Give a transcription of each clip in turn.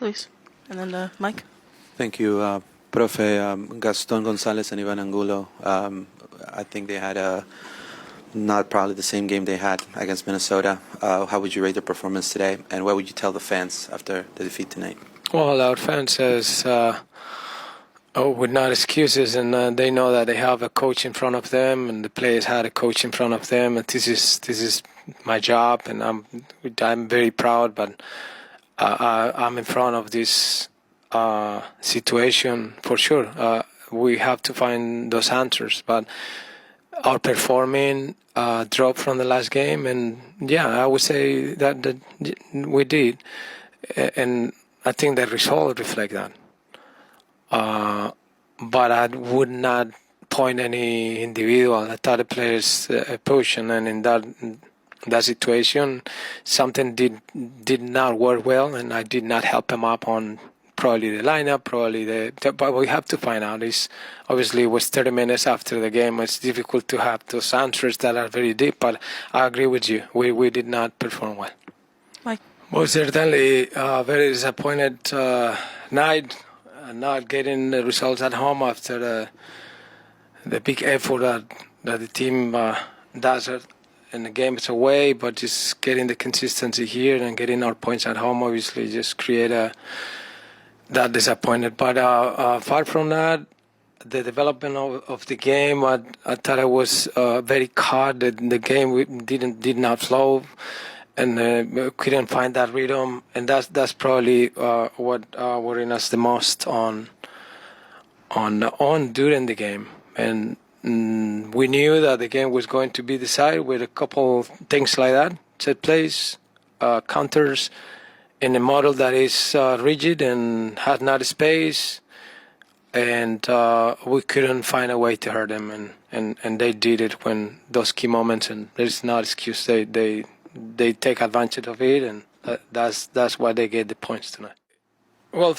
please. And then Mike. Thank you, Profe. Gaston Gonzalez and Ivan Angulo. I think they had not probably the same game they had against Minnesota. How would you rate their performance today, and what would you tell the fans after the defeat tonight? Well, our fans says, with not excuses, and they know that they have a coach in front of them, and the players had a coach in front of them, and this is my job, and I'm very proud, but I'm in front of this situation for sure. We have to find those answers, but our performing dropped from the last game, and yeah, I would say that we did, and I think the result reflect that. But I would not point any individual. I thought the players push, and then in that situation, something did not work well, and I did not help him up on probably the lineup, but we have to find out. Obviously, it was 30 minutes after the game. It's difficult to have those answers that are very deep, but I agree with you. We did not perform well. Mike? Well, certainly very disappointed night, not getting the results at home after the big effort that the team does in the games away, but just getting the consistency here and getting our points at home obviously just create that disappointed. But apart from that, the development of the game, I thought I was very caught. The game did not flow, and couldn't find that rhythm, and that's probably what worried us the most on during the game. And we knew that the game was going to be decided with a couple things like that: set plays, counters, in a model that is rigid and has not space, and we couldn't find a way to hurt them, and they did it when those key moments, and there's no excuse. They take advantage of it, and that's why they get the points tonight. Well,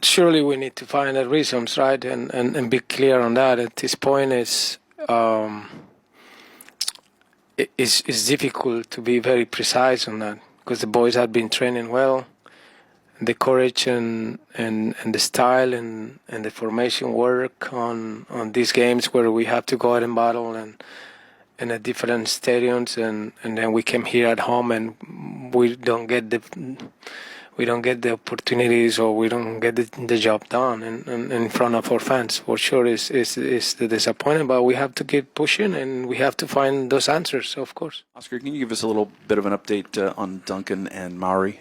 surely we need to find the reasons, right, and be clear on that. At this point, it's difficult to be very precise on that, because the boys have been training well. The courage and the style and the formation work on these games where we have to go out and battle and in a different stadiums, and then we came here at home and we don't get the opportunities, or we don't get the job done in front of our fans. For sure is the disappointment, but we have to keep pushing and we have to find those answers, of course. Oscar, can you give us a little bit of an update on Duncan and Mauri?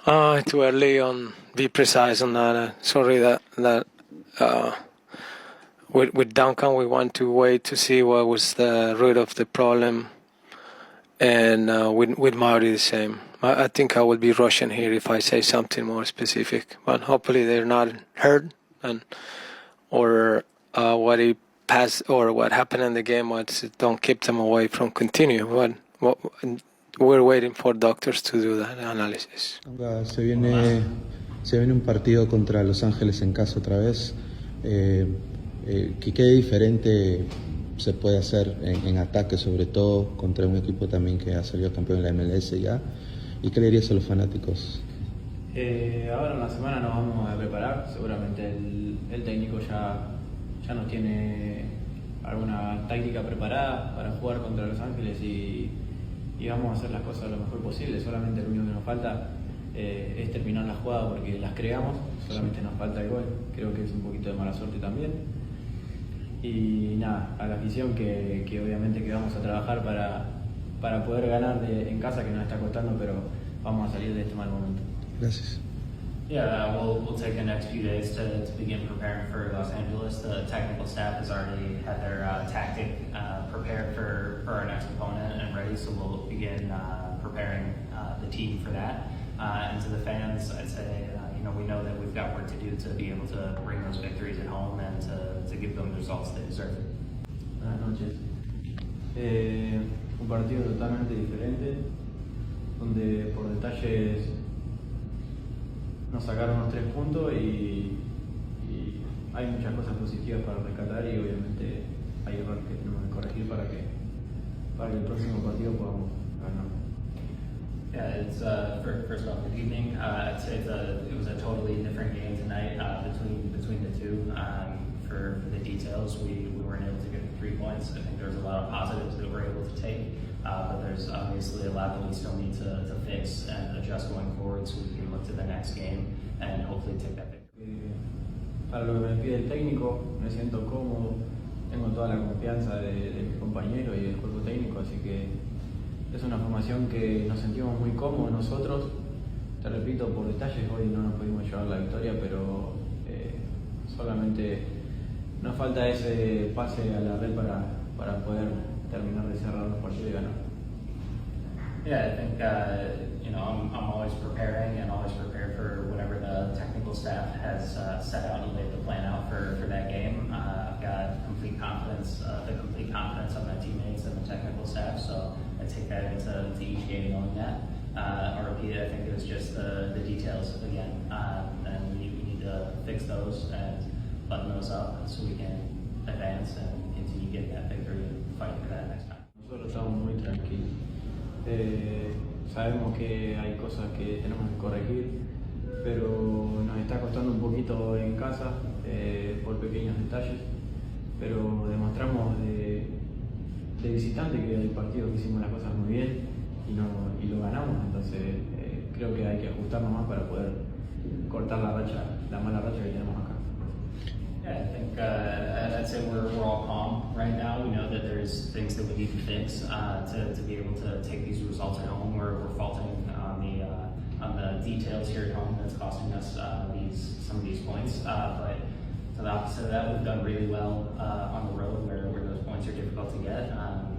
Too early on be precise on that. Sorry that with Duncan we want to wait to see what was the root of the problem, and with Mauri the same. I think I will be rushing here if I say something more specific, but hopefully they're not hurt, or what happened in the game don't keep them away from continue. But we're waiting for doctors to do that analysis. Se viene un partido contra Los Ángeles en casa otra vez. ¿Qué diferente se puede hacer en ataque, sobre todo contra un equipo también que ha salido campeón en la MLS ya? ¿Y qué le dirías a los fanáticos? Ahora en la semana nos vamos a preparar. Seguramente el técnico ya nos tiene alguna táctica preparada para jugar contra Los Ángeles, y vamos a hacer las cosas lo mejor posible. Solamente lo único que nos falta es terminar la jugada, porque las creamos, solamente nos falta el gol. Creo que es un poquito de mala suerte también. Y nada, a la afición que obviamente que vamos a trabajar para poder ganar en casa, que nos está costando, pero vamos a salir de este mal momento. Gracias. Yeah, we'll take the next few days to begin preparing for Los Angeles. The technical staff has already had their tactic prepared for our next opponent and ready, so we'll begin preparing the team for that. And to the fans, I'd say, we know that we've got work to do to be able to bring those victories at home and to give them the results they deserve. Buenas noches. Un partido totalmente diferente, donde por detalles nos sacaron los 3 puntos y hay muchas cosas positivas para rescatar, y obviamente hay errores que tenemos que corregir para que el próximo partido podamos ganar. Yeah, it's first of all, good evening. I'd say it was a totally different game tonight between the two. For the details, we weren't able to get the 3 points. I think there's a lot of positives that we're able to take, but there's obviously a lot that we still need to fix and adjust going forward, so we can look to the next game and hopefully take that victory. Para lo que me pide el técnico, me siento cómodo, tengo toda la confianza de mis compañeros y del cuerpo técnico, así que es una formación que nos sentimos muy cómodos nosotros. Te repito, por detalles hoy no nos pudimos llevar la victoria, pero solamente nos falta ese pase a la red para poder terminar de cerrar los partidos y ganar. Yeah, I think I'm always preparing and always prepared for whatever the technical staff has set out and laid the plan out for that game. I've got complete confidence of my teammates and the technical staff, so I take that into each game knowing that. I'll repeat it, I think it was just the details again, and we need to fix those and button those up so we can advance and continue getting that victory and fight for that next time. Nosotros estamos muy tranquilos. Sabemos que hay cosas que tenemos que corregir, pero nos está costando un poquito en casa por pequeños detalles, pero demostramos de visitante que el partido que hicimos las cosas muy bien y lo ganamos, entonces creo que hay que ajustarnos más para poder cortar la mala racha que tenemos acá. Yeah, I think I'd say we're all calm right now. We know that there's things that we need to fix to be able to take these results at home. We're faulting on the details here at home that's costing us some of these points. But to the opposite of that, we've done really well on the road where those points are difficult to get.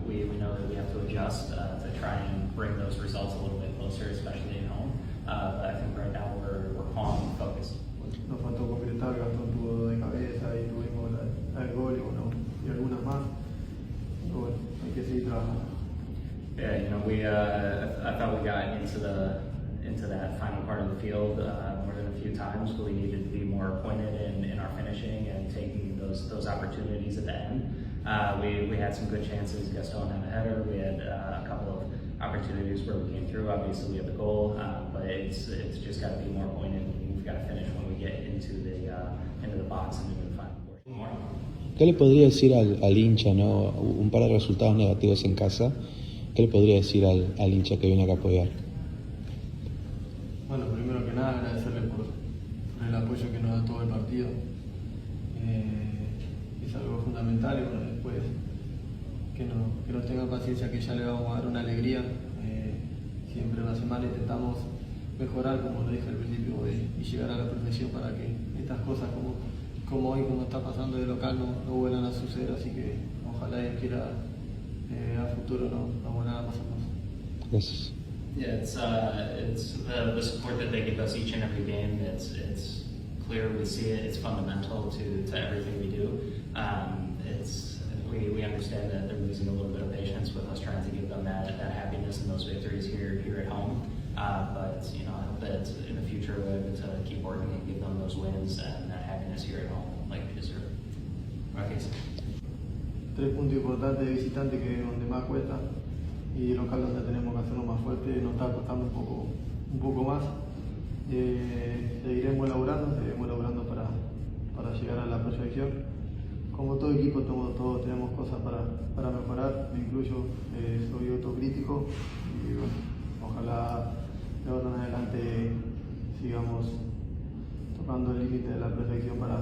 We know that we have to adjust to try and bring those results a little bit closer, especially at home. But I think right now we're calm and focused. Nos faltó concretar, Gastón tuvo de cabeza y tuvimos el gol y algunas más. Pero bueno, hay que seguir trabajando. Yeah, I thought we got into that final part of the field more than a few times, but we needed to be more pointed in our finishing and taking those opportunities at the end. We had some good chances. Gaston had a header. We had a couple of opportunities where we came through. Obviously, we have the goal, but it's just got to be more pointed. We've got to finish when we get into the box and into the final portion. ¿Qué le podría decir al hincha, no? Un par de resultados negativos en casa. ¿Qué le podría decir al hincha que viene acá a apoyar? Bueno, primero que nada agradecerle por el apoyo que nos da todo el partido. Es algo fundamental y bueno, después que nos tenga paciencia, que ya le vamos a dar una alegría. Siempre en la semana intentamos mejorar, como lo dije al principio, y llegar a la perfección para que estas cosas como hoy, como está pasando de local, no vuelvan a suceder, así que ojalá Dios quiera a futuro no vuelvan a pasar más. Gracias. Yeah, it's the support that they give us each and every game. It's clear, we see it. It's fundamental to everything we do. We understand that they're losing a little bit of patience with us trying to give them that happiness and those victories here at home. But I hope that in the future we're able to keep working and give them those wins and that happiness here at home, like we deserve. Gracias. 3 puntos importantes de visitante, que es donde más cuesta, y local donde tenemos que hacerlo más fuerte. Nos está costando un poco más. Seguiremos elaborando para llegar a la proyección. Como todo equipo, todos tenemos cosas para mejorar, me incluyo, soy autocrítico y bueno, ojalá de ahora en adelante sigamos tocando el límite de la perfección para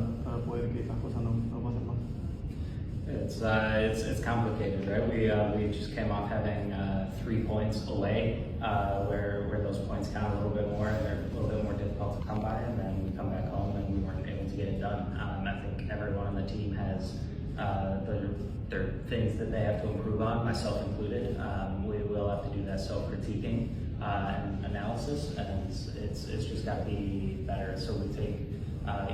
poder que estas cosas no pasen más. It's complicated, right? We just came off having 3 points away, where those points count a little bit more and they're a little bit more difficult to come by, and then we come back home and we weren't able to get it done. I think everyone on the team has their things that they have to improve on, myself included. We will have to do that self-critiquing and analysis, and it's just got to be better. So we take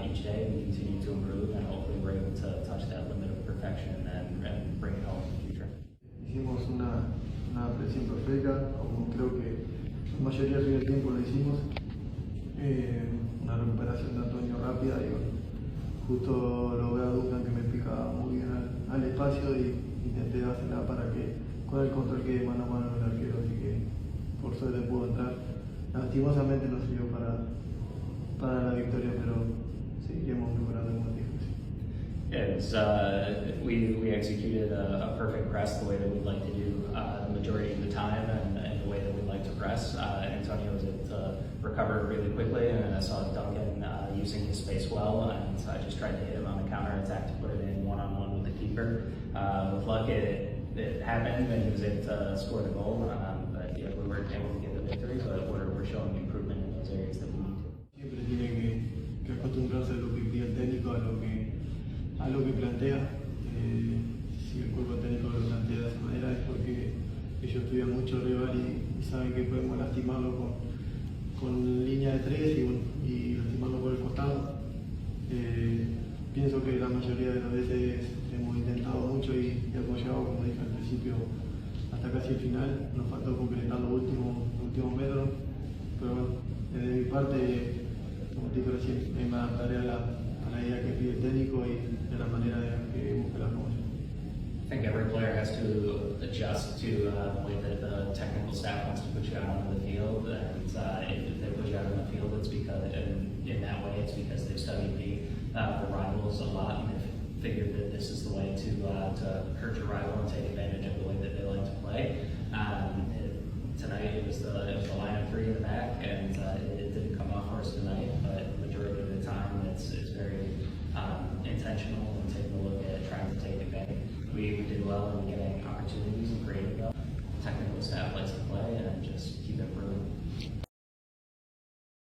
each day and we continue to improve, and hopefully we're able to touch that limit of perfection and bring it home in the future. Hicimos una presión perfecta, como creo que la mayoría del tiempo lo hicimos. Una recuperación de Antonio rápida y bueno, justo lo veo a Duncan que me pica muy bien al espacio y intenté hacerla para que con el control quede mano a mano el arquero, así que por suerte pudo entrar. Lastimosamente no sirvió para la victoria, pero seguiremos mejorando como dijo. We executed a perfect press the way that we'd like to do the majority of the time and the way that we'd like to press. Antonio was able to recover really quickly, and I saw Duncan using his space well, and so I just tried to hit him on the counter attack to put it in one-on-one with the keeper. With luck, it happened, and he was able to score the goal. But yeah, we weren't able to get the victory, but we're showing improvement in those areas that we need to. Siempre tiene que acostumbrarse a lo que pide el técnico, a lo que plantea. Si el cuerpo técnico lo plantea de esa manera es porque ellos estudian mucho el rival y saben que podemos lastimarlo con línea de tres y lastimarlo por el costado. Pienso que la mayoría de las veces hemos intentado mucho y apoyado, como dije al principio, hasta casi el final. Nos faltó concretar los últimos metros, pero bueno, desde mi parte, como te dije recién, me adaptaré a la idea que pide el técnico y de la manera que busque la promoción. I think every player has to adjust to the way that the technical staff wants to put you out on the field, and if they put you out on the field, it's because in that way it's because they've studied the rivals a lot and they've figured that this is the way to hurt your rival and take advantage of the way that they like to play. Tonight it was the line of three in the back, and it didn't come off for us tonight, but the majority of the time it's very intentional and taking a look at trying to take advantage. We did well in getting opportunities and creating them. Technical staff likes to play and just keep improving.